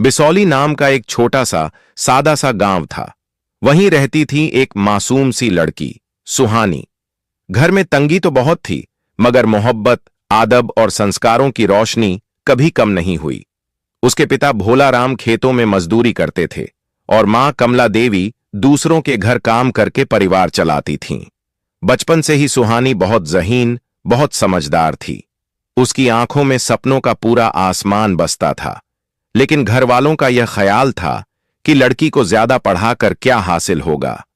बिसौली नाम का एक छोटा सा सादा सा गांव था। वहीं रहती थी एक मासूम सी लड़की, सुहानी। घर में तंगी तो बहुत थी, मगर मोहब्बत, आदब और संस्कारों की रोशनी कभी कम नहीं हुई। उसके पिता भोला राम खेतों में मजदूरी करते थे और मां कमला देवी दूसरों के घर काम करके परिवार चलाती थीं। बचपन से ही सुहानी बहुत ज़हीन, बहुत समझदार थी। उसकी आंखों में सपनों का पूरा आसमान बसता था। लेकिन घर वालों का यह ख्याल था कि लड़की को ज्यादा पढ़ाकर क्या हासिल होगा।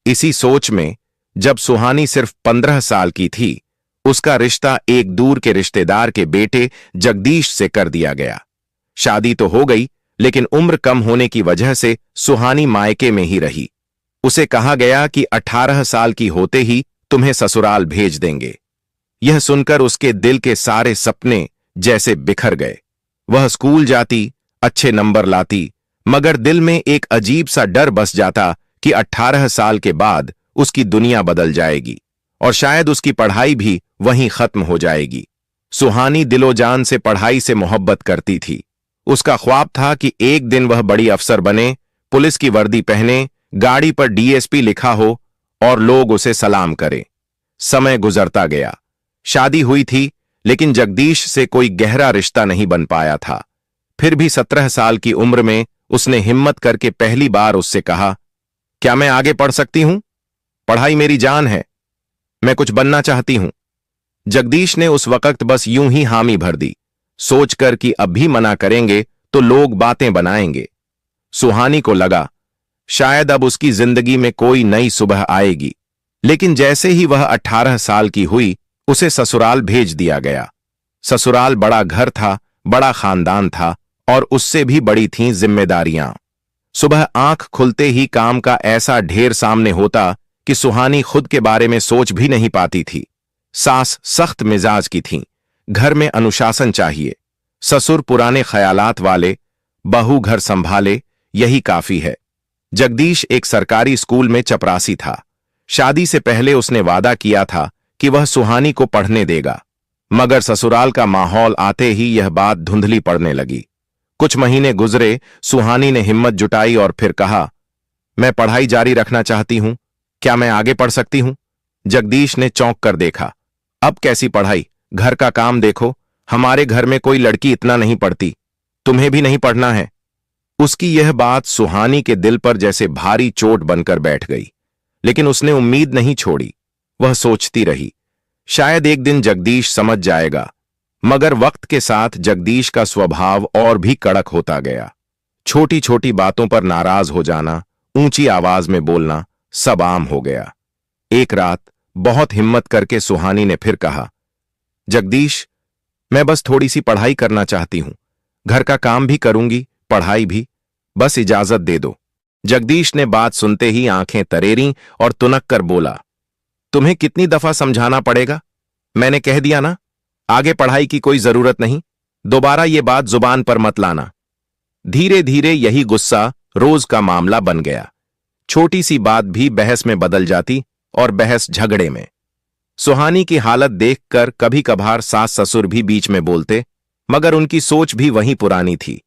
इसी सोच में जब सुहानी सिर्फ 15 साल की थी, उसका रिश्ता एक दूर के रिश्तेदार के बेटे जगदीश से कर दिया गया। शादी तो हो गई, लेकिन उम्र कम होने की वजह से सुहानी मायके में ही रही। उसे कहा गया कि 18 साल की होते ही तुम्हें ससुराल भेज देंगे। यह सुनकर उसके दिल के सारे सपने जैसे बिखर गए। वह स्कूल जाती, अच्छे नंबर लाती, मगर दिल में एक अजीब सा डर बस जाता कि 18 साल के बाद उसकी दुनिया बदल जाएगी और शायद उसकी पढ़ाई भी वहीं खत्म हो जाएगी। सुहानी दिलो-जान से पढ़ाई से मोहब्बत करती थी। उसका ख्वाब था कि एक दिन वह बड़ी अफसर बने, पुलिस की वर्दी पहने, गाड़ी पर डीएसपी लिखा हो और लोग उसे सलाम करें। समय गुजरता गया। शादी हुई थी, लेकिन जगदीश से कोई गहरा रिश्ता नहीं बन पाया था। फिर भी 17 साल की उम्र में उसने हिम्मत करके पहली बार उससे कहा, क्या मैं आगे पढ़ सकती हूं? पढ़ाई मेरी जान है, मैं कुछ बनना चाहती हूं। जगदीश ने उस वक्त बस यूं ही हामी भर दी, सोचकर कि अब भी मना करेंगे तो लोग बातें बनाएंगे। सुहानी को लगा शायद अब उसकी जिंदगी में कोई नई सुबह आएगी। लेकिन जैसे ही वह 18 साल की हुई, उसे ससुराल भेज दिया गया। ससुराल बड़ा घर था, बड़ा खानदान था और उससे भी बड़ी थीं जिम्मेदारियां। सुबह आंख खुलते ही काम का ऐसा ढेर सामने होता कि सुहानी खुद के बारे में सोच भी नहीं पाती थी। सास सख्त मिजाज की थीं, घर में अनुशासन चाहिए। ससुर पुराने ख्यालात वाले, बहू घर संभाले, यही काफी है। जगदीश एक सरकारी स्कूल में चपरासी था। शादी से पहले उसने वादा किया था कि वह सुहानी को पढ़ने देगा, मगर ससुराल का माहौल आते ही यह बात धुंधली पड़ने लगी। कुछ महीने गुजरे, सुहानी ने हिम्मत जुटाई और फिर कहा, मैं पढ़ाई जारी रखना चाहती हूं, क्या मैं आगे पढ़ सकती हूं? जगदीश ने चौंक कर देखा, अब कैसी पढ़ाई, घर का काम देखो, हमारे घर में कोई लड़की इतना नहीं पढ़ती, तुम्हें भी नहीं पढ़ना है? उसकी यह बात सुहानी के दिल पर जैसे भारी चोट बनकर बैठ गई। लेकिन उसने उम्मीद नहीं छोड़ी। वह सोचती रही, शायद एक दिन जगदीश समझ जाएगा। मगर वक्त के साथ जगदीश का स्वभाव और भी कड़क होता गया। छोटी छोटी बातों पर नाराज हो जाना, ऊंची आवाज में बोलना, सब आम हो गया। एक रात बहुत हिम्मत करके सुहानी ने फिर कहा, जगदीश, मैं बस थोड़ी सी पढ़ाई करना चाहती हूं, घर का काम भी करूंगी, पढ़ाई भी, बस इजाजत दे दो। जगदीश ने बात सुनते ही आंखें तरेरीं और तुनक कर बोला, तुम्हें कितनी दफा समझाना पड़ेगा? मैंने कह दिया ना, आगे पढ़ाई की कोई जरूरत नहीं, दोबारा ये बात जुबान पर मत लाना। धीरे धीरे यही गुस्सा रोज का मामला बन गया। छोटी सी बात भी बहस में बदल जाती और बहस झगड़े में। सुहानी की हालत देखकर कभी कभार सास ससुर भी बीच में बोलते, मगर उनकी सोच भी वही पुरानी थी।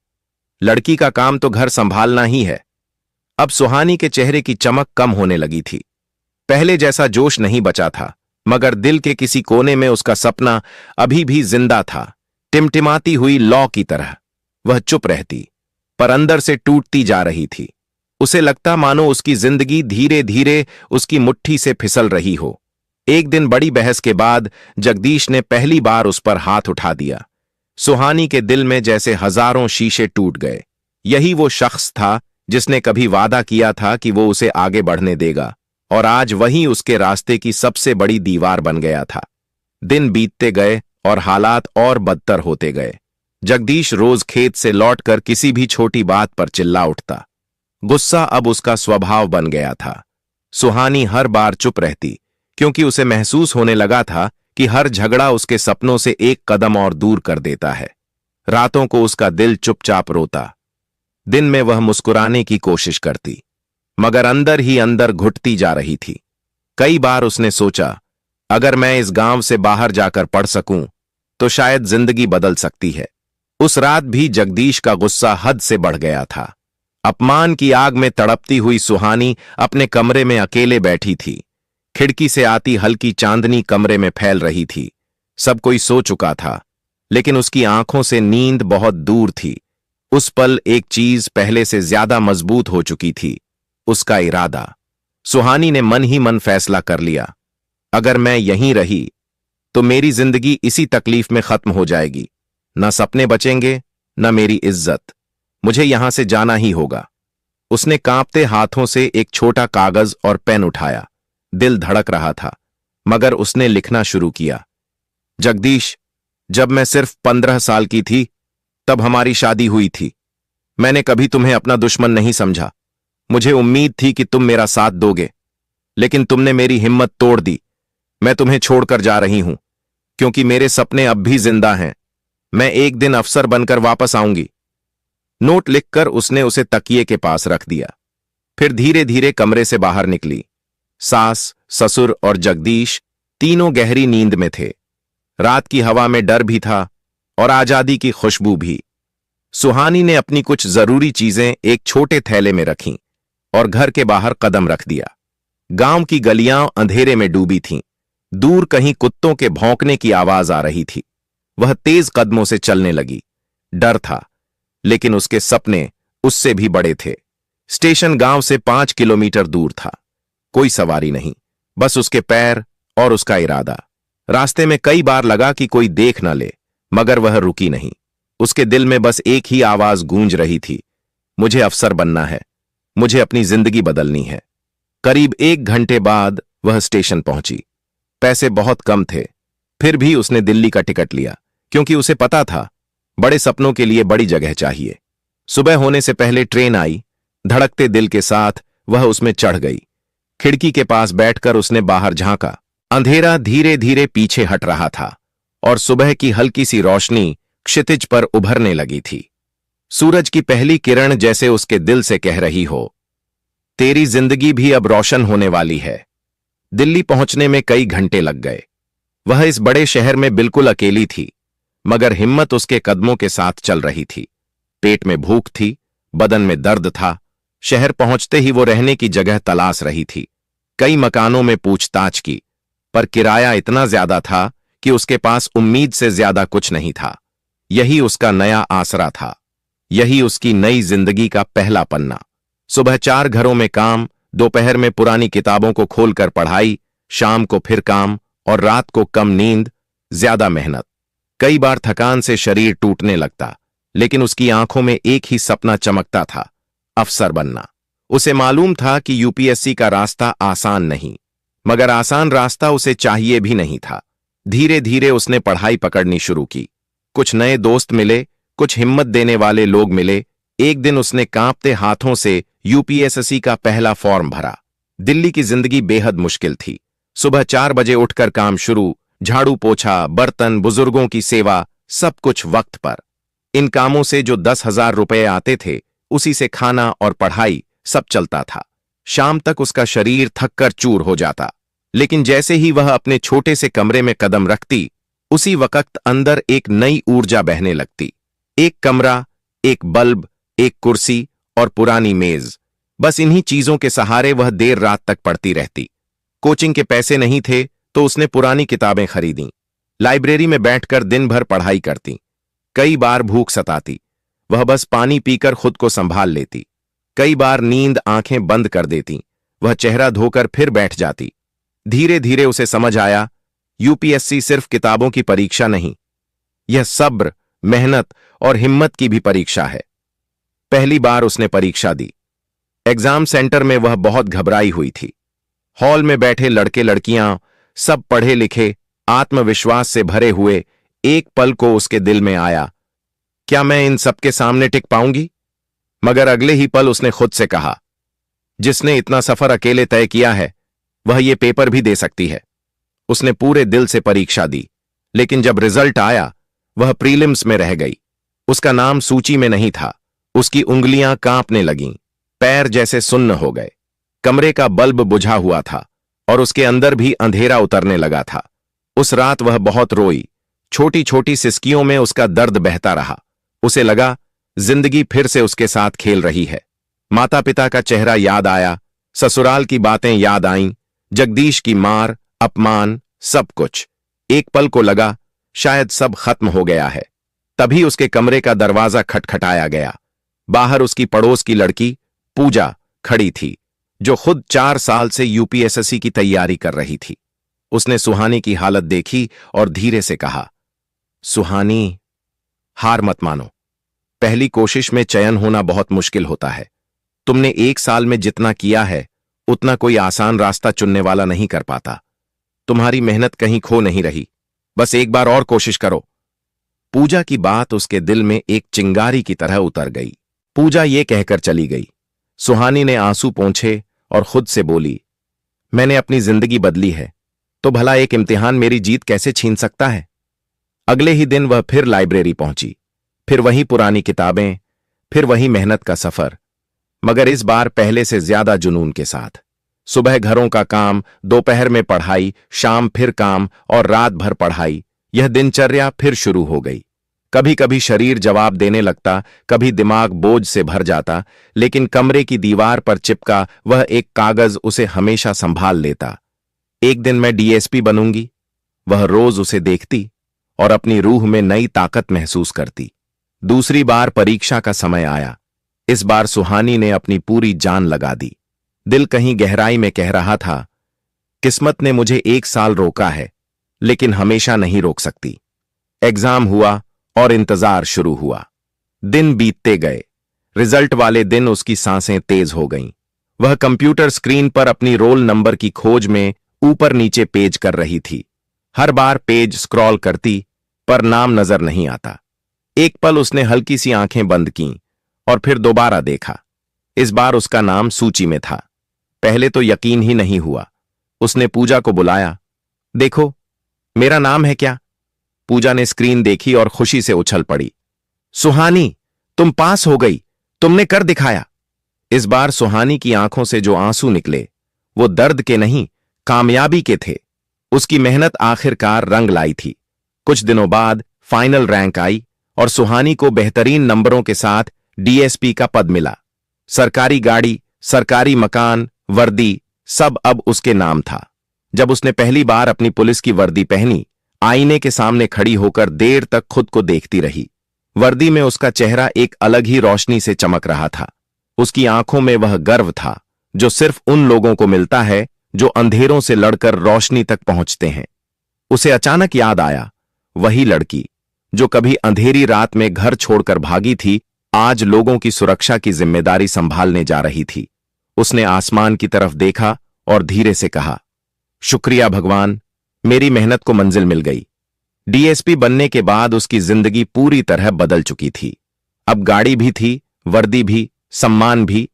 लड़की का काम तो घर संभालना ही है। अब सुहानी के चेहरे की चमक कम होने लगी थी। पहले जैसा जोश नहीं बचा था, मगर दिल के किसी कोने में उसका सपना अभी भी जिंदा था, टिमटिमाती हुई लौ की तरह। वह चुप रहती, पर अंदर से टूटती जा रही थी। उसे लगता मानो उसकी जिंदगी धीरे धीरे उसकी मुट्ठी से फिसल रही हो। एक दिन बड़ी बहस के बाद जगदीश ने पहली बार उस पर हाथ उठा दिया। सुहानी के दिल में जैसे हजारों शीशे टूट गए। यही वो शख्स था जिसने कभी वादा किया था कि वो उसे आगे बढ़ने देगा, और आज वही उसके रास्ते की सबसे बड़ी दीवार बन गया था। दिन बीतते गए और हालात और बदतर होते गए। जगदीश रोज खेत से लौटकर किसी भी छोटी बात पर चिल्ला उठता। गुस्सा अब उसका स्वभाव बन गया था। सुहानी हर बार चुप रहती, क्योंकि उसे महसूस होने लगा था कि हर झगड़ा उसके सपनों से एक कदम और दूर कर देता है। रातों को उसका दिल चुपचाप रोता। दिन में वह मुस्कुराने की कोशिश करती, मगर अंदर ही अंदर घुटती जा रही थी। कई बार उसने सोचा, अगर मैं इस गांव से बाहर जाकर पढ़ सकूं, तो शायद जिंदगी बदल सकती है। उस रात भी जगदीश का गुस्सा हद से बढ़ गया था। अपमान की आग में तड़पती हुई सुहानी अपने कमरे में अकेले बैठी थी। खिड़की से आती हल्की चांदनी कमरे में फैल रही थी। सब कोई सो चुका था, लेकिन उसकी आंखों से नींद बहुत दूर थी। उस पल एक चीज पहले से ज्यादा मजबूत हो चुकी थी, उसका इरादा। सुहानी ने मन ही मन फैसला कर लिया, अगर मैं यहीं रही तो मेरी जिंदगी इसी तकलीफ में खत्म हो जाएगी। न सपने बचेंगे, न मेरी इज्जत। मुझे यहां से जाना ही होगा। उसने कांपते हाथों से एक छोटा कागज और पेन उठाया। दिल धड़क रहा था, मगर उसने लिखना शुरू किया। जगदीश, जब मैं सिर्फ 15 साल की थी, तब हमारी शादी हुई थी। मैंने कभी तुम्हें अपना दुश्मन नहीं समझा। मुझे उम्मीद थी कि तुम मेरा साथ दोगे, लेकिन तुमने मेरी हिम्मत तोड़ दी। मैं तुम्हें छोड़कर जा रही हूं, क्योंकि मेरे सपने अब भी जिंदा हैं। मैं एक दिन अफसर बनकर वापस आऊंगी। नोट लिखकर उसने उसे तकिए के पास रख दिया। फिर धीरे धीरे कमरे से बाहर निकली। सास, ससुर और जगदीश तीनों गहरी नींद में थे। रात की हवा में डर भी था और आजादी की खुशबू भी। सुहानी ने अपनी कुछ जरूरी चीजें एक छोटे थैले में रखीं और घर के बाहर कदम रख दिया। गांव की गलियां अंधेरे में डूबी थीं। दूर कहीं कुत्तों के भौंकने की आवाज आ रही थी। वह तेज कदमों से चलने लगी। डर था, लेकिन उसके सपने उससे भी बड़े थे। स्टेशन गांव से 5 किलोमीटर दूर था। कोई सवारी नहीं, बस उसके पैर और उसका इरादा। रास्ते में कई बार लगा कि कोई देख न ले, मगर वह रुकी नहीं। उसके दिल में बस एक ही आवाज गूंज रही थी, मुझे अफसर बनना है, मुझे अपनी जिंदगी बदलनी है। करीब 1 घंटे बाद वह स्टेशन पहुंची। पैसे बहुत कम थे, फिर भी उसने दिल्ली का टिकट लिया, क्योंकि उसे पता था बड़े सपनों के लिए बड़ी जगह चाहिए। सुबह होने से पहले ट्रेन आई। धड़कते दिल के साथ वह उसमें चढ़ गई। खिड़की के पास बैठकर उसने बाहर झांका। अंधेरा धीरे धीरे पीछे हट रहा था और सुबह की हल्की सी रोशनी क्षितिज पर उभरने लगी थी। सूरज की पहली किरण जैसे उसके दिल से कह रही हो, तेरी जिंदगी भी अब रोशन होने वाली है। दिल्ली पहुंचने में कई घंटे लग गए। वह इस बड़े शहर में बिल्कुल अकेली थी, मगर हिम्मत उसके कदमों के साथ चल रही थी। पेट में भूख थी, बदन में दर्द था। शहर पहुंचते ही वो रहने की जगह तलाश रही थी। कई मकानों में पूछताछ की, पर किराया इतना ज्यादा था कि उसके पास उम्मीद से ज्यादा कुछ नहीं था। यही उसका नया आसरा था, यही उसकी नई जिंदगी का पहला पन्ना। सुबह 4 घरों में काम, दोपहर में पुरानी किताबों को खोलकर पढ़ाई, शाम को फिर काम और रात को कम नींद, ज्यादा मेहनत। कई बार थकान से शरीर टूटने लगता, लेकिन उसकी आंखों में एक ही सपना चमकता था, अफसर बनना। उसे मालूम था कि यूपीएससी का रास्ता आसान नहीं, मगर आसान रास्ता उसे चाहिए भी नहीं था। धीरे धीरे उसने पढ़ाई पकड़नी शुरू की। कुछ नए दोस्त मिले, कुछ हिम्मत देने वाले लोग मिले। एक दिन उसने कांपते हाथों से यूपीएससी का पहला फॉर्म भरा। दिल्ली की जिंदगी बेहद मुश्किल थी। सुबह 4 बजे उठकर काम शुरू, झाड़ू पोछा, बर्तन, बुजुर्गों की सेवा, सब कुछ वक्त पर। इन कामों से जो 10,000 रुपए आते थे, उसी से खाना और पढ़ाई सब चलता था। शाम तक उसका शरीर थककर चूर हो जाता, लेकिन जैसे ही वह अपने छोटे से कमरे में कदम रखती, उसी वक्त अंदर एक नई ऊर्जा बहने लगती। एक कमरा, एक बल्ब, एक कुर्सी और पुरानी मेज, बस इन्हीं चीजों के सहारे वह देर रात तक पढ़ती रहती। कोचिंग के पैसे नहीं थे तो उसने पुरानी किताबें खरीदी। लाइब्रेरी में बैठकर दिन भर पढ़ाई करती। कई बार भूख सताती, वह बस पानी पीकर खुद को संभाल लेती। कई बार नींद आंखें बंद कर देती, वह चेहरा धोकर फिर बैठ जाती। धीरे धीरे उसे समझ आया, यूपीएससी सिर्फ किताबों की परीक्षा नहीं, यह सब्र, मेहनत और हिम्मत की भी परीक्षा है। पहली बार उसने परीक्षा दी। एग्जाम सेंटर में वह बहुत घबराई हुई थी। हॉल में बैठे लड़के लड़कियां सब पढ़े लिखे, आत्मविश्वास से भरे हुए। एक पल को उसके दिल में आया, क्या मैं इन सबके सामने टिक पाऊंगी? मगर अगले ही पल उसने खुद से कहा, जिसने इतना सफर अकेले तय किया है, वह ये पेपर भी दे सकती है। उसने पूरे दिल से परीक्षा दी, लेकिन जब रिजल्ट आया, वह प्रीलिम्स में रह गई। उसका नाम सूची में नहीं था। उसकी उंगलियां कांपने लगीं, पैर जैसे सुन्न हो गए। कमरे का बल्ब बुझा हुआ था और उसके अंदर भी अंधेरा उतरने लगा था। उस रात वह बहुत रोई। छोटी छोटी सिसकियों में उसका दर्द बहता रहा। उसे लगा जिंदगी फिर से उसके साथ खेल रही है। माता पिता का चेहरा याद आया, ससुराल की बातें याद आईं, जगदीश की मार, अपमान, सब कुछ। एक पल को लगा शायद सब खत्म हो गया है। तभी उसके कमरे का दरवाजा खटखटाया गया। बाहर उसकी पड़ोस की लड़की पूजा खड़ी थी, जो खुद 4 साल से यूपीएसएससी की तैयारी कर रही थी। उसने सुहानी की हालत देखी और धीरे से कहा, सुहानी, हार मत मानो। पहली कोशिश में चयन होना बहुत मुश्किल होता है। तुमने 1 साल में जितना किया है उतना कोई आसान रास्ता चुनने वाला नहीं कर पाता। तुम्हारी मेहनत कहीं खो नहीं रही, बस एक बार और कोशिश करो। पूजा की बात उसके दिल में एक चिंगारी की तरह उतर गई। पूजा ये कहकर चली गई। सुहानी ने आंसू पोंछे और खुद से बोली, मैंने अपनी जिंदगी बदली है, तो भला एक इम्तिहान मेरी जीत कैसे छीन सकता है। अगले ही दिन वह फिर लाइब्रेरी पहुंची, फिर वही पुरानी किताबें, फिर वही मेहनत का सफर, मगर इस बार पहले से ज्यादा जुनून के साथ। सुबह घरों का काम, दोपहर में पढ़ाई, शाम फिर काम और रात भर पढ़ाई। यह दिनचर्या फिर शुरू हो गई। कभी कभी शरीर जवाब देने लगता, कभी दिमाग बोझ से भर जाता, लेकिन कमरे की दीवार पर चिपका वह एक कागज उसे हमेशा संभाल लेता। एक दिन मैं डीएसपी बनूंगी। वह रोज उसे देखती और अपनी रूह में नई ताकत महसूस करती। दूसरी बार परीक्षा का समय आया। इस बार सुहानी ने अपनी पूरी जान लगा दी। दिल कहीं गहराई में कह रहा था, किस्मत ने मुझे 1 साल रोका है, लेकिन हमेशा नहीं रोक सकती। एग्जाम हुआ और इंतजार शुरू हुआ। दिन बीतते गए। रिजल्ट वाले दिन उसकी सांसें तेज हो गईं। वह कंप्यूटर स्क्रीन पर अपनी रोल नंबर की खोज में ऊपर नीचे पेज कर रही थी। हर बार पेज स्क्रॉल करती, पर नाम नजर नहीं आता। एक पल उसने हल्की सी आंखें बंद कीं और फिर दोबारा देखा। इस बार उसका नाम सूची में था। पहले तो यकीन ही नहीं हुआ। उसने पूजा को बुलाया, देखो मेरा नाम है क्या। पूजा ने स्क्रीन देखी और खुशी से उछल पड़ी, सुहानी, तुम पास हो गई, तुमने कर दिखाया। इस बार सुहानी की आंखों से जो आंसू निकले वो दर्द के नहीं, कामयाबी के थे। उसकी मेहनत आखिरकार रंग लाई थी। कुछ दिनों बाद फाइनल रैंक आई और सुहानी को बेहतरीन नंबरों के साथ डीएसपी का पद मिला। सरकारी गाड़ी, सरकारी मकान, वर्दी, सब अब उसके नाम था। जब उसने पहली बार अपनी पुलिस की वर्दी पहनी, आईने के सामने खड़ी होकर देर तक खुद को देखती रही। वर्दी में उसका चेहरा एक अलग ही रोशनी से चमक रहा था। उसकी आंखों में वह गर्व था जो सिर्फ उन लोगों को मिलता है जो अंधेरों से लड़कर रोशनी तक पहुंचते हैं। उसे अचानक याद आया, वही लड़की जो कभी अंधेरी रात में घर छोड़कर भागी थी, आज लोगों की सुरक्षा की जिम्मेदारी संभालने जा रही थी। उसने आसमान की तरफ देखा और धीरे से कहा, शुक्रिया भगवान, मेरी मेहनत को मंजिल मिल गई। डीएसपी बनने के बाद उसकी जिंदगी पूरी तरह बदल चुकी थी। अब गाड़ी भी थी, वर्दी भी, सम्मान भी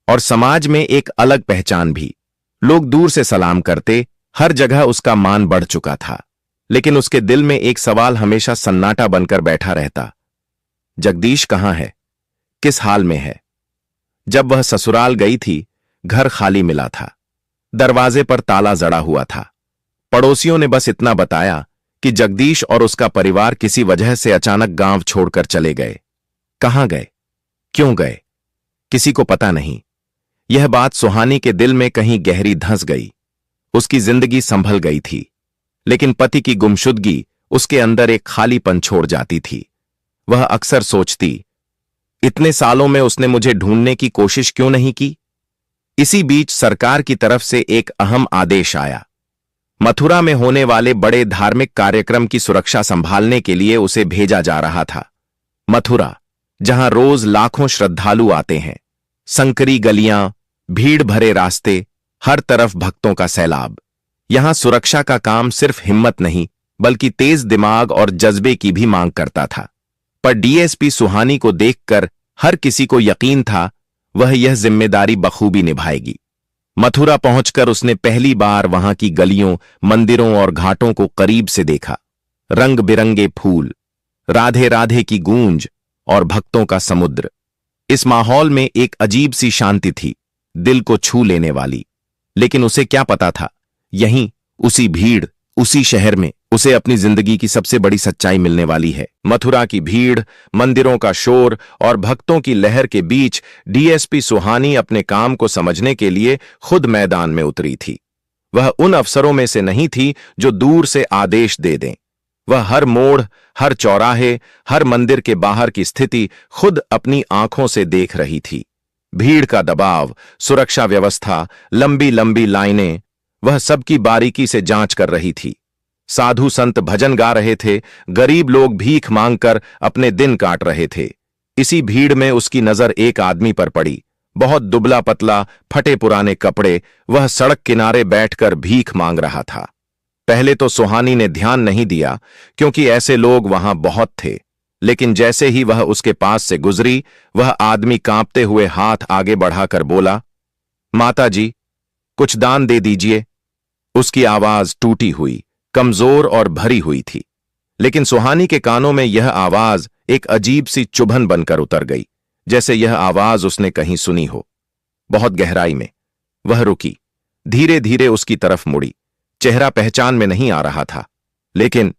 और समाज में एक अलग पहचान भी। लोग दूर से सलाम करते, हर जगह उसका मान बढ़ चुका था। लेकिन उसके दिल में एक सवाल हमेशा सन्नाटा बनकर बैठा रहता, जगदीश कहां है, किस हाल में है। जब वह ससुराल गई थी, घर खाली मिला था। दरवाजे पर ताला जड़ा हुआ था। पड़ोसियों ने बस इतना बताया कि जगदीश और उसका परिवार किसी वजह से अचानक गांव छोड़कर चले गए। कहां गए, क्यों गए, किसी को पता नहीं। यह बात सुहानी के दिल में कहीं गहरी धंस गई। उसकी जिंदगी संभल गई थी, लेकिन पति की गुमशुदगी उसके अंदर एक खालीपन छोड़ जाती थी। वह अक्सर सोचती, इतने सालों में उसने मुझे ढूंढने की कोशिश क्यों नहीं की। इसी बीच सरकार की तरफ से एक अहम आदेश आया। मथुरा में होने वाले बड़े धार्मिक कार्यक्रम की सुरक्षा संभालने के लिए उसे भेजा जा रहा था। मथुरा, जहां रोज लाखों श्रद्धालु आते हैं। संकरी गलियां, भीड़ भरे रास्ते, हर तरफ भक्तों का सैलाब। यहां सुरक्षा का काम सिर्फ हिम्मत नहीं, बल्कि तेज दिमाग और जज्बे की भी मांग करता था। पर डीएसपी सुहानी को देखकर हर किसी को यकीन था वह यह जिम्मेदारी बखूबी निभाएगी। मथुरा पहुंचकर उसने पहली बार वहां की गलियों, मंदिरों और घाटों को करीब से देखा। रंग बिरंगे फूल, राधे राधे की गूंज और भक्तों का समुद्र। इस माहौल में एक अजीब सी शांति थी, दिल को छू लेने वाली। लेकिन उसे क्या पता था, यहीं, उसी भीड़, उसी शहर में उसे अपनी जिंदगी की सबसे बड़ी सच्चाई मिलने वाली है। मथुरा की भीड़, मंदिरों का शोर और भक्तों की लहर के बीच डीएसपी सुहानी अपने काम को समझने के लिए खुद मैदान में उतरी थी। वह उन अफसरों में से नहीं थी जो दूर से आदेश दे दें। वह हर मोड़, हर चौराहे, हर मंदिर के बाहर की स्थिति खुद अपनी आंखों से देख रही थी। भीड़ का दबाव, सुरक्षा व्यवस्था, लंबी लंबी लाइनें, वह सबकी बारीकी से जांच कर रही थी। साधु संत भजन गा रहे थे, गरीब लोग भीख मांगकर अपने दिन काट रहे थे। इसी भीड़ में उसकी नजर एक आदमी पर पड़ी। बहुत दुबला पतला, फटे पुराने कपड़े, वह सड़क किनारे बैठकर भीख मांग रहा था। पहले तो सुहानी ने ध्यान नहीं दिया, क्योंकि ऐसे लोग वहां बहुत थे। लेकिन जैसे ही वह उसके पास से गुजरी, वह आदमी कांपते हुए हाथ आगे बढ़ाकर बोला, माता जी, कुछ दान दे दीजिए। उसकी आवाज टूटी हुई, कमजोर और भरी हुई थी। लेकिन सुहानी के कानों में यह आवाज एक अजीब सी चुभन बनकर उतर गई, जैसे यह आवाज उसने कहीं सुनी हो। बहुत गहराई में वह रुकी, धीरे धीरे उसकी तरफ मुड़ी। चेहरा पहचान में नहीं आ रहा था, लेकिन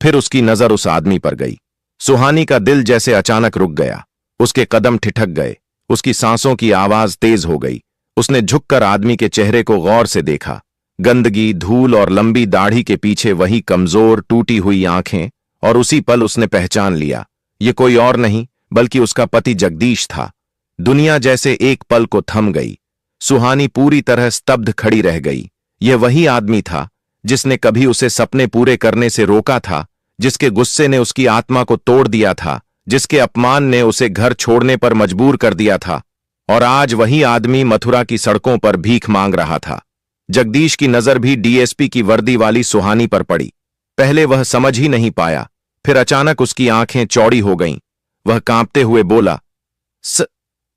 फिर उसकी नजर उस आदमी पर गई। सुहानी का दिल जैसे अचानक रुक गया, उसके कदम ठिठक गए, उसकी सांसों की आवाज तेज हो गई। उसने झुककर आदमी के चेहरे को गौर से देखा। गंदगी, धूल और लंबी दाढ़ी के पीछे वही कमजोर, टूटी हुई आंखें, और उसी पल उसने पहचान लिया, ये कोई और नहीं बल्कि उसका पति जगदीश था। दुनिया जैसे एक पल को थम गई। सुहानी पूरी तरह स्तब्ध खड़ी रह गई। यह वही आदमी था जिसने कभी उसे सपने पूरे करने से रोका था, जिसके गुस्से ने उसकी आत्मा को तोड़ दिया था, जिसके अपमान ने उसे घर छोड़ने पर मजबूर कर दिया था। और आज वही आदमी मथुरा की सड़कों पर भीख मांग रहा था। जगदीश की नजर भी डीएसपी की वर्दी वाली सुहानी पर पड़ी। पहले वह समझ ही नहीं पाया, फिर अचानक उसकी आंखें चौड़ी हो गईं। वह कांपते हुए बोला,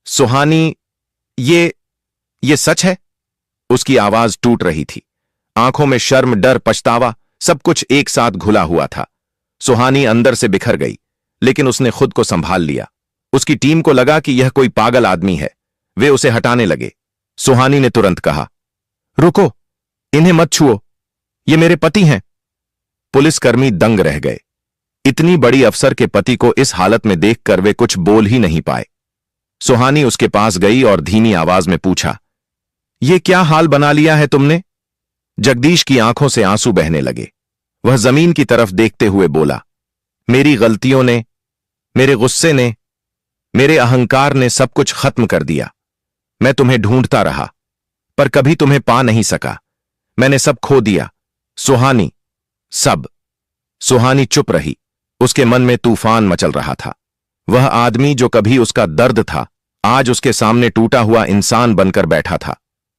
सुहानी, ये सच है? उसकी आवाज टूट रही थी। आंखों में शर्म, डर, पछतावा, सब कुछ एक साथ घुला हुआ था। सुहानी अंदर से बिखर गई, लेकिन उसने खुद को संभाल लिया। उसकी टीम को लगा कि यह कोई पागल आदमी है। वे उसे हटाने लगे। सुहानी ने तुरंत कहा, रुको, इन्हें मत छुओ, ये मेरे पति हैं। पुलिसकर्मी दंग रह गए। इतनी बड़ी अफसर के पति को इस हालत में देखकर वे कुछ बोल ही नहीं पाए। सुहानी उसके पास गई और धीमी आवाज में पूछा, ये क्या हाल बना लिया है तुमने? जगदीश की आंखों से आंसू बहने लगे। वह जमीन की तरफ देखते हुए बोला, मेरी गलतियों ने, मेरे गुस्से ने, मेरे अहंकार ने सब कुछ खत्म कर दिया। मैं तुम्हें ढूंढता रहा, पर कभी तुम्हें पा नहीं सका। मैंने सब खो दिया। सुहानी, सब। सुहानी चुप रही। उसके मन में तूफान मचल रहा था। वह आदमी जो कभी उसका दर्द था, आज उसके सामने टूटा हुआ इंसान बनकर बैठा था।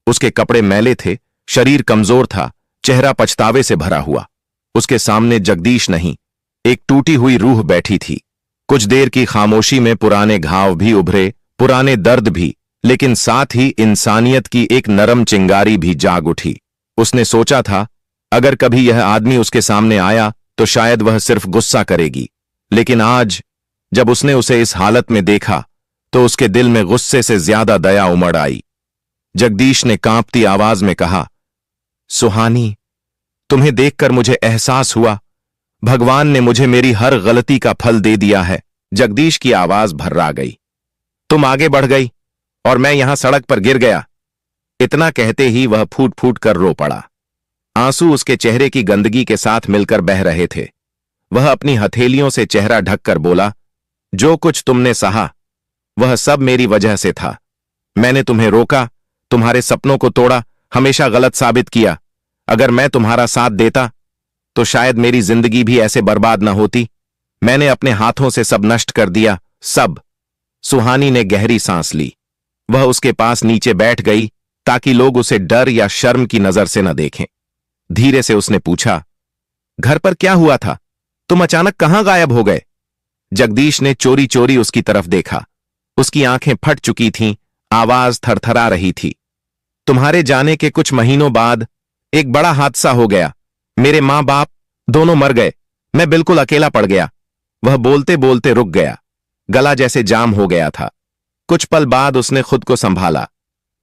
उसके कपड़े मैले थे, शरीर कमजोर था, चेहरा पछतावे से भरा हुआ। उसके सामने जगदीश नहीं, एक टूटी हुई रूह बैठी थी। कुछ देर की खामोशी में पुराने घाव भी उभरे, पुराने दर्द भी, लेकिन साथ ही इंसानियत की एक नरम चिंगारी भी जाग उठी। उसने सोचा था, अगर कभी यह आदमी उसके सामने आया तो शायद वह सिर्फ गुस्सा करेगी, लेकिन आज जब उसने उसे इस हालत में देखा तो उसके दिल में गुस्से से ज्यादा दया उमड़ आई। जगदीश ने कांपती आवाज में कहा, सुहानी, तुम्हें देखकर मुझे एहसास हुआ, भगवान ने मुझे मेरी हर गलती का फल दे दिया है। जगदीश की आवाज भर्रा गई। तुम आगे बढ़ गई और मैं यहां सड़क पर गिर गया। इतना कहते ही वह फूट फूट कर रो पड़ा। आंसू उसके चेहरे की गंदगी के साथ मिलकर बह रहे थे। वह अपनी हथेलियों से चेहरा ढककर बोला, जो कुछ तुमने सहा वह सब मेरी वजह से था। मैंने तुम्हें रोका, तुम्हारे सपनों को तोड़ा, हमेशा गलत साबित किया। अगर मैं तुम्हारा साथ देता तो शायद मेरी जिंदगी भी ऐसे बर्बाद न होती। मैंने अपने हाथों से सब नष्ट कर दिया, सब। सुहानी ने गहरी सांस ली। वह उसके पास नीचे बैठ गई ताकि लोग उसे डर या शर्म की नजर से न देखें। धीरे से उसने पूछा, घर पर क्या हुआ था? तुम अचानक कहां गायब हो गए? जगदीश ने चोरी चोरी उसकी तरफ देखा। उसकी आंखें फट चुकी थीं, आवाज थरथरा रही थी। तुम्हारे जाने के कुछ महीनों बाद एक बड़ा हादसा हो गया। मेरे मां बाप दोनों मर गए। मैं बिल्कुल अकेला पड़ गया। वह बोलते बोलते रुक गया, गला जैसे जाम हो गया था। कुछ पल बाद उसने खुद को संभाला।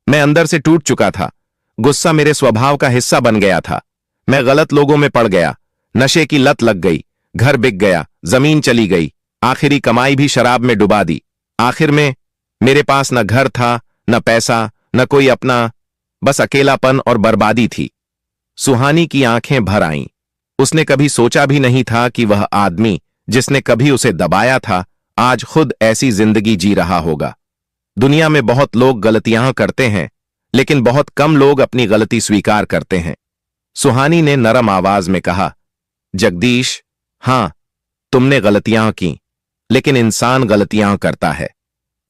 मैं अंदर से टूट चुका था। गुस्सा मेरे स्वभाव का हिस्सा बन गया था। मैं गलत लोगों में पड़ गया, नशे की लत लग गई, घर बिक गया, जमीन चली गई, आखिरी कमाई भी शराब में डुबा दी। आखिर में मेरे पास न घर था, न पैसा, न कोई अपना, बस अकेलापन और बर्बादी थी। सुहानी की आंखें भर आईं। उसने कभी सोचा भी नहीं था कि वह आदमी जिसने कभी उसे दबाया था आज खुद ऐसी जिंदगी जी रहा होगा। दुनिया में बहुत लोग गलतियां करते हैं, लेकिन बहुत कम लोग अपनी गलती स्वीकार करते हैं। सुहानी ने नरम आवाज में कहा, जगदीश, हां, तुमने गलतियां की, लेकिन इंसान गलतियां करता है।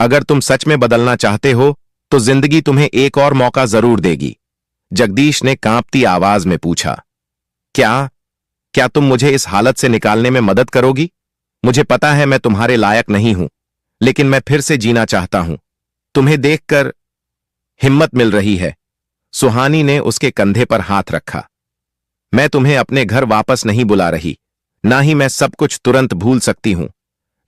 अगर तुम सच में बदलना चाहते हो तो जिंदगी तुम्हें एक और मौका जरूर देगी। जगदीश ने कांपती आवाज में पूछा, क्या तुम मुझे इस हालत से निकालने में मदद करोगी? मुझे पता है मैं तुम्हारे लायक नहीं हूं, लेकिन मैं फिर से जीना चाहता हूं। तुम्हें देखकर हिम्मत मिल रही है। सुहानी ने उसके कंधे पर हाथ रखा। मैं तुम्हें अपने घर वापस नहीं बुला रही, ना ही मैं सब कुछ तुरंत भूल सकती हूं,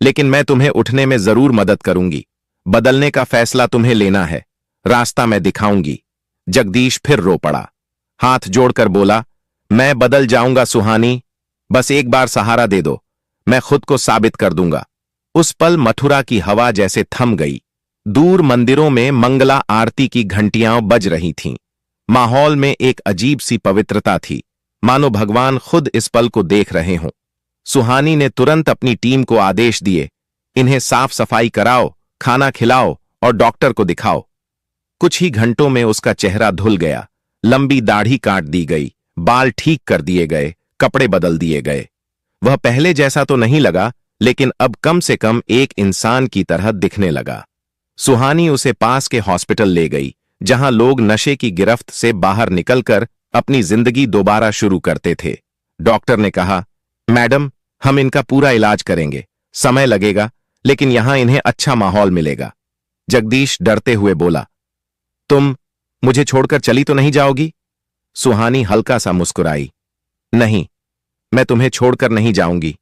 लेकिन मैं तुम्हें उठने में जरूर मदद करूंगी। बदलने का फैसला तुम्हें लेना है, रास्ता मैं दिखाऊंगी। जगदीश फिर रो पड़ा, हाथ जोड़कर बोला, मैं बदल जाऊंगा सुहानी, बस एक बार सहारा दे दो, मैं खुद को साबित कर दूंगा। उस पल मथुरा की हवा जैसे थम गई। दूर मंदिरों में मंगला आरती की घंटियां बज रही थीं। माहौल में एक अजीब सी पवित्रता थी, मानो भगवान खुद इस पल को देख रहे हों। सुहानी ने तुरंत अपनी टीम को आदेश दिए, इन्हें साफ सफाई कराओ, खाना खिलाओ और डॉक्टर को दिखाओ। कुछ ही घंटों में उसका चेहरा धुल गया। लंबी दाढ़ी काट दी गई, बाल ठीक कर दिए गए, कपड़े बदल दिए गए। वह पहले जैसा तो नहीं लगा, लेकिन अब कम से कम एक इंसान की तरह दिखने लगा। सुहानी उसे पास के हॉस्पिटल ले गई, जहां लोग नशे की गिरफ्त से बाहर निकलकर अपनी जिंदगी दोबारा शुरू करते थे। डॉक्टर ने कहा, मैडम, हम इनका पूरा इलाज करेंगे, समय लगेगा, लेकिन यहां इन्हें अच्छा माहौल मिलेगा। जगदीश डरते हुए बोला, तुम मुझे छोड़कर चली तो नहीं जाओगी? सुहानी हल्का सा मुस्कुराई, नहीं, मैं तुम्हें छोड़कर नहीं जाऊंगी,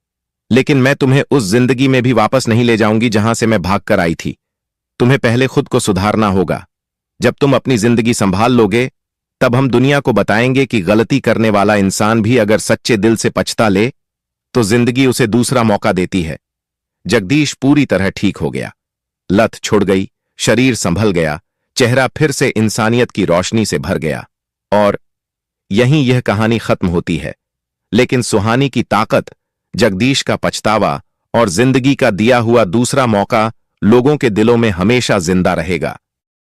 लेकिन मैं तुम्हें उस जिंदगी में भी वापस नहीं ले जाऊंगी जहां से मैं भागकर आई थी। तुम्हें पहले खुद को सुधारना होगा। जब तुम अपनी जिंदगी संभाल लोगे, तब हम दुनिया को बताएंगे कि गलती करने वाला इंसान भी अगर सच्चे दिल से पछता ले तो जिंदगी उसे दूसरा मौका देती है। जगदीश पूरी तरह ठीक हो गया। लत छुड़ गई, शरीर संभल गया, चेहरा फिर से इंसानियत की रोशनी से भर गया। और यहीं यह कहानी खत्म होती है। लेकिन सुहानी की ताकत, जगदीश का पछतावा और जिंदगी का दिया हुआ दूसरा मौका लोगों के दिलों में हमेशा जिंदा रहेगा।